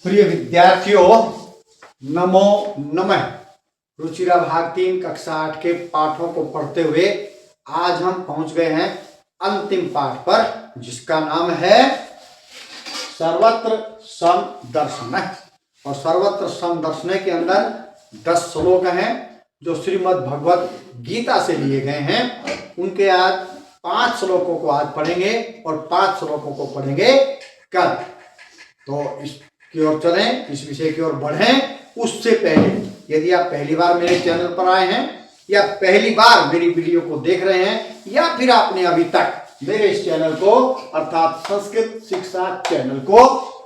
प्रिय विद्यार्थियों, नमो नमः। रुचिरा भाग 3 कक्षा 8 के पाठों को पढ़ते हुए आज हम पहुंच गए हैं अंतिम पाठ पर, जिसका नाम है सर्वत्र समदर्शन। और सर्वत्र समदर्शन के अंदर 10 श्लोक हैं जो श्रीमद् भगवत गीता से लिए गए हैं। उनके आज 5 श्लोकों को आज पढ़ेंगे और 5 श्लोकों को पढ़ेंगे कल। तो इसकी ओर चलें, इस विषय की ओर बढ़ें। उससे पहले यदि आप पहली बार मेरे चैनल पर आए हैं या पहली बार मेरी वीडियो को देख रहे हैं या फिर आपने अभी तक मेरे इस चैनल को अर्थात संस्कृत शिक्षा चैनल को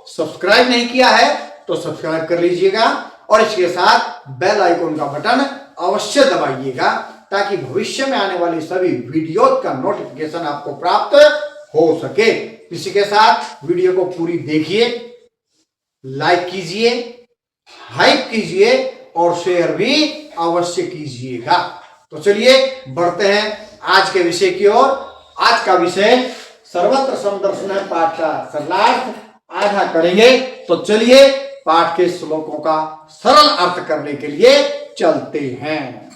सब्सक्राइब नहीं किया है तो सब्सक्राइब कर लीजिएगा और इसके साथ बेल आइकन का बटन अवश्य दबाइएगा ताकि भविष्य में आने वाली सभी वीडियो का नोटिफिकेशन आपको प्राप्त हो सके। इसी के साथ वीडियो को पूरी देखिए, लाइक कीजिए, हाइप कीजिए और शेयर भी अवश्य कीजिएगा। तो चलिए बढ़ते हैं आज के विषय की ओर। आज का विषय सर्वत्र समदर्शन पाठ का सरलार्थ आधा करेंगे। तो चलिए पाठ के श्लोकों का सरल अर्थ करने के लिए चलते हैं।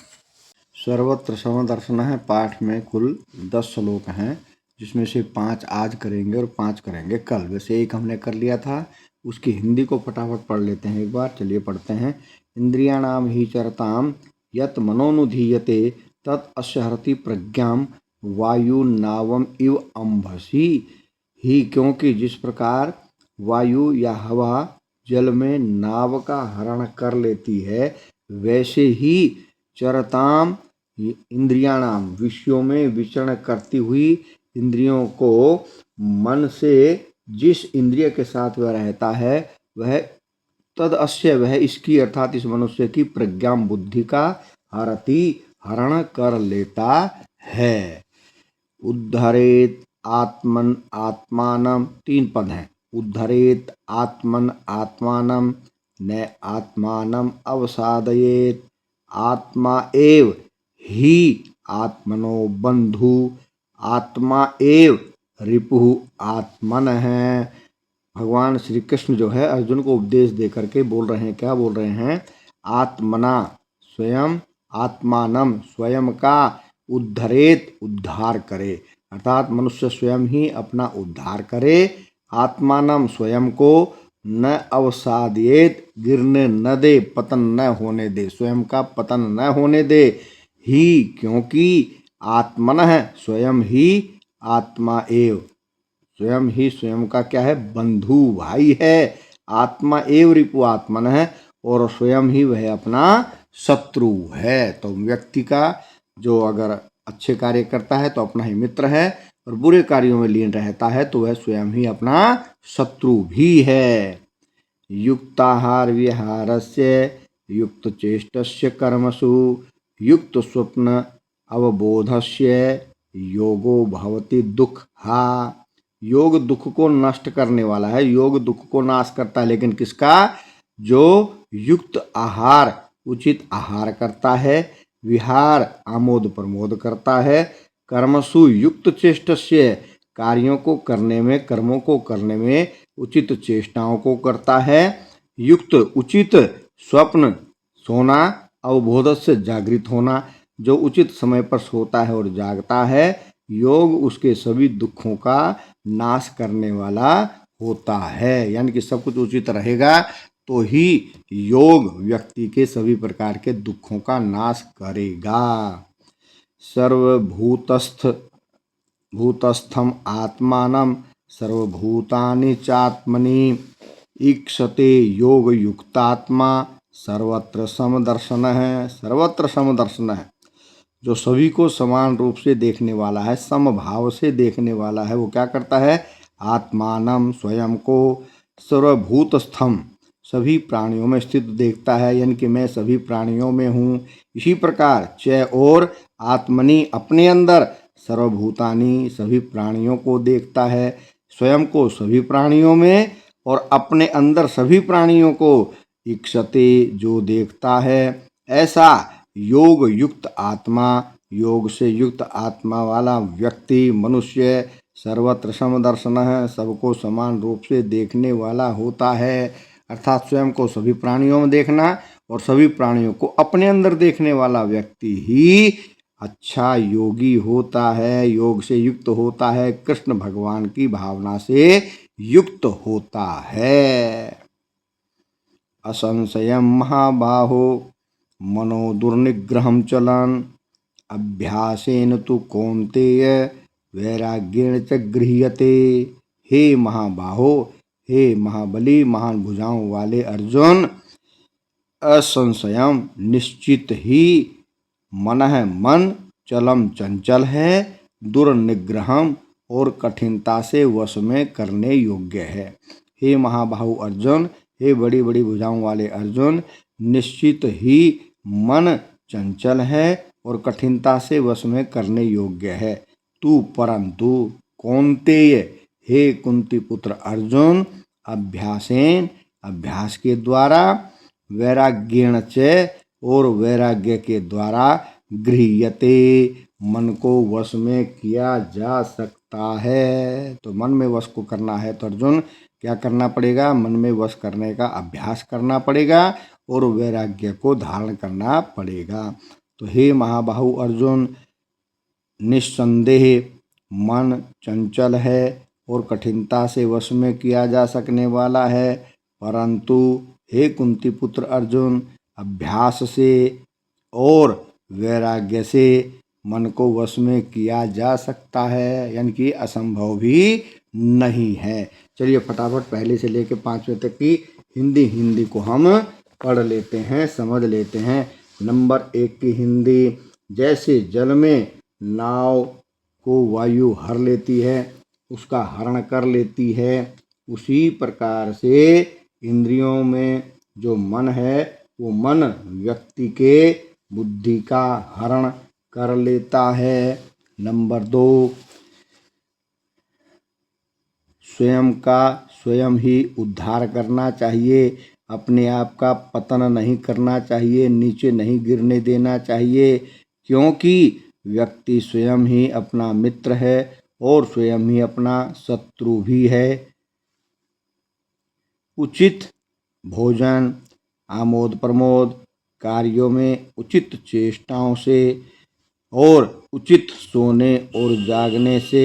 सर्वत्र समदर्शन है पाठ में कुल 10 श्लोक हैं, जिसमें से 5 आज करेंगे और 5 करेंगे कल। वैसे एक हमने कर लिया था, उसकी हिंदी को फटाफट पढ़ लेते हैं एक बार। चलिए पढ़ते हैं। इंद्रियाणाम ही चरताम यत मनोनुधीयते तत् अश्हरति प्रज्ञाम वायु नावम इव अंभसी ही। क्योंकि जिस प्रकार वायु या हवा जल में नाव का हरण कर लेती है, वैसे ही चरताम इंद्रियाणाम विषयों में विचरण करती हुई इंद्रियों को मन से जिस इंद्रिय के साथ वह रहता है वह तद अस्य वह इसकी अर्थात इस मनुष्य की प्रज्ञा बुद्धि का हरण कर लेता है। उद्धरेत आत्मन आत्मानम 3 पद हैं। उद्धरेत आत्मन आत्मानम न आत्मानम अवसादयेत आत्मा एव ही आत्मनो बंधु आत्मा एव रिपुः आत्मन है। भगवान श्री कृष्ण जो है अर्जुन को उपदेश दे करके बोल रहे हैं, क्या बोल रहे हैं? आत्मना स्वयं, आत्मानम स्वयं का, उद्धरेत उद्धार करे, अर्थात मनुष्य स्वयं ही अपना उद्धार करे। आत्मानम स्वयं को, न अवसादेत गिरने न दे, पतन न होने दे, स्वयं का पतन न होने दे। ही क्योंकि आत्मन है स्वयं ही, आत्मा एव स्वयं ही स्वयं का क्या है? बंधु भाई है। आत्मा एव रिपु आत्मन है और स्वयं ही वह अपना शत्रु है। तो व्यक्ति का जो अगर अच्छे कार्य करता है तो अपना ही मित्र है और बुरे कार्यों में लीन रहता है तो वह स्वयं ही अपना शत्रु भी है। युक्ताहार विहारस्य युक्त चेष्टस्य कर्मसु युक्त स्वप्न अवबोधस्य योगो भवति दुःखा। योग दुख को नष्ट करने वाला है, योग दुख को नाश करता है। लेकिन किसका? जो युक्त आहार उचित आहार करता है, विहार आमोद प्रमोद करता है, कर्मसु युक्त चेष्टस्य कार्यों को करने में, कर्मों को करने में उचित चेष्टाओं को करता है, युक्त उचित स्वप्न सोना, अवबोध से जागृत होना, जो उचित समय पर सोता है और जागता है, योग उसके सभी दुखों का नाश करने वाला होता है। यानी कि सब कुछ उचित रहेगा तो ही योग व्यक्ति के सभी प्रकार के दुखों का नाश करेगा। भूतस्थम आत्मानं सर्वभूतानि चात्मनि ईक्षते योग युक्तात्मा सर्वत्र समदर्शन है। सर्वत्र समदर्शन है, जो सभी को समान रूप से देखने वाला है, समभाव से देखने वाला है। वो क्या करता है? आत्मानम स्वयं को, सर्वभूतस्थम सभी प्राणियों में स्थित देखता है, यानी कि मैं सभी प्राणियों में हूँ। इसी प्रकार च और आत्मनि अपने अंदर, सर्वभूतानि सभी प्राणियों को देखता है, स्वयं को सभी प्राणियों में और अपने अंदर सभी प्राणियों को इक्षते जो देखता है। ऐसा योग युक्त आत्मा, योग से युक्त आत्मा वाला व्यक्ति मनुष्य सर्वत्र समदर्शन है, सबको समान रूप से देखने वाला होता है। अर्थात स्वयं को सभी प्राणियों में देखना और सभी प्राणियों को अपने अंदर देखने वाला व्यक्ति ही अच्छा योगी होता है, योग से युक्त होता है, कृष्ण भगवान की भावना से युक्त होता है। असंशयम महाबाहो मनो दुर्निग्रहम चलन अभ्यासेन तु कौन्तेय वैराग्येण च गृह्यते। हे महाबाहो, हे महाबली महान भुजाओं वाले अर्जुन, असंशयम निश्चित ही मन चलम चंचल है, दुर्निग्रहम और कठिनता से वश में करने योग्य है। हे महाबाहु अर्जुन, हे बड़ी बड़ी भुजाओं वाले अर्जुन, निश्चित ही मन चंचल है और कठिनता से वश में करने योग्य है। तू परंतु कौन्तेय, हे कुंती पुत्र अर्जुन, अभ्यासेन अभ्यास के द्वारा, वैराग्येण च और वैराग्य के द्वारा, गृह्यते मन को वश में किया जा सकता है। तो मन में वश को करना है तो अर्जुन क्या करना पड़ेगा? मन में वश करने का अभ्यास करना पड़ेगा और वैराग्य को धारण करना पड़ेगा। तो हे महाबाहु अर्जुन, निस्संदेह मन चंचल है और कठिनता से वश में किया जा सकने वाला है, परंतु हे कुंती पुत्र अर्जुन, अभ्यास से और वैराग्य से मन को वश में किया जा सकता है, यानी कि असंभव भी नहीं है। चलिए फटाफट पहले से लेकर 5वें तक की हिंदी को हम पढ़ लेते हैं, समझ लेते हैं। नंबर 1 की हिंदी, जैसे जल में नाव को वायु हर लेती है, उसका हरण कर लेती है, उसी प्रकार से इंद्रियों में जो मन है वो मन व्यक्ति के बुद्धि का हरण कर लेता है। नंबर 2, स्वयं का स्वयं ही उद्धार करना चाहिए, अपने आप का पतन नहीं करना चाहिए, नीचे नहीं गिरने देना चाहिए, क्योंकि व्यक्ति स्वयं ही अपना मित्र है और स्वयं ही अपना शत्रु भी है। उचित भोजन, आमोद प्रमोद, कार्यों में उचित चेष्टाओं से और उचित सोने और जागने से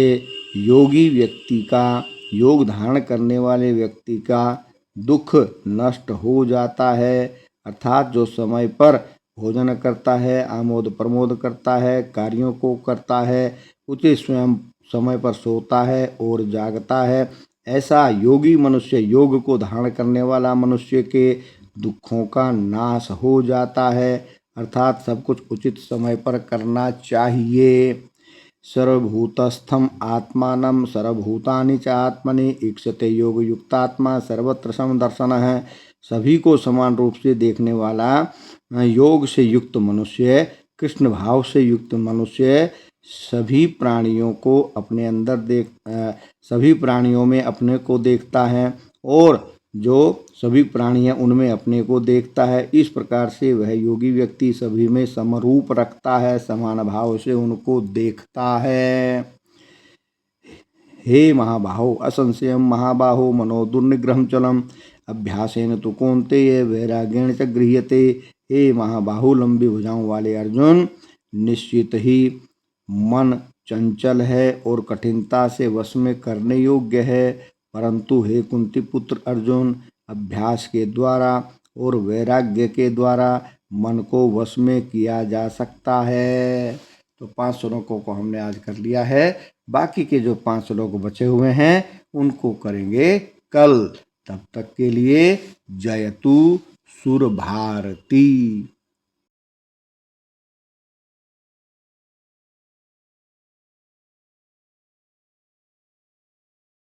योगी व्यक्ति का, योग धारण करने वाले व्यक्ति का दुख नष्ट हो जाता है। अर्थात जो समय पर भोजन करता है, आमोद प्रमोद करता है, कार्यों को करता है, उचित स्वयं समय पर सोता है और जागता है, ऐसा योगी मनुष्य, योग को धारण करने वाला मनुष्य के दुखों का नाश हो जाता है। अर्थात सब कुछ उचित समय पर करना चाहिए। सर्वभूतस्थम आत्मानं सर्वभूतानि च आत्मनि ईक्षते योग युक्तात्मा सर्वत्र समदर्शनः। सभी को समान रूप से देखने वाला योग से युक्त मनुष्य, कृष्ण भाव से युक्त मनुष्य सभी प्राणियों को अपने अंदर सभी प्राणियों में अपने को देखता है और जो सभी प्राणी हैं उनमें अपने को देखता है। इस प्रकार से वह योगी व्यक्ति सभी में समरूप रखता है, समान भाव से उनको देखता है। हे महाबाहो, असंशयम महाबाहो मनो दुर्निग्रहम चलम अभ्यासेन तु कौन्तेय वैराग्येण च गृह्यते। हे महाबाहु, लंबी भुजाओं वाले अर्जुन, निश्चित ही मन चंचल है और कठिनता से वश में करने योग्य है, परंतु हे कुंती पुत्र अर्जुन, अभ्यास के द्वारा और वैराग्य के द्वारा मन को वश में किया जा सकता है। तो 5 श्लोकों को हमने आज कर लिया है। बाकी के जो 5 श्लोक बचे हुए हैं उनको करेंगे कल। तब तक के लिए जयतु सुर भारती।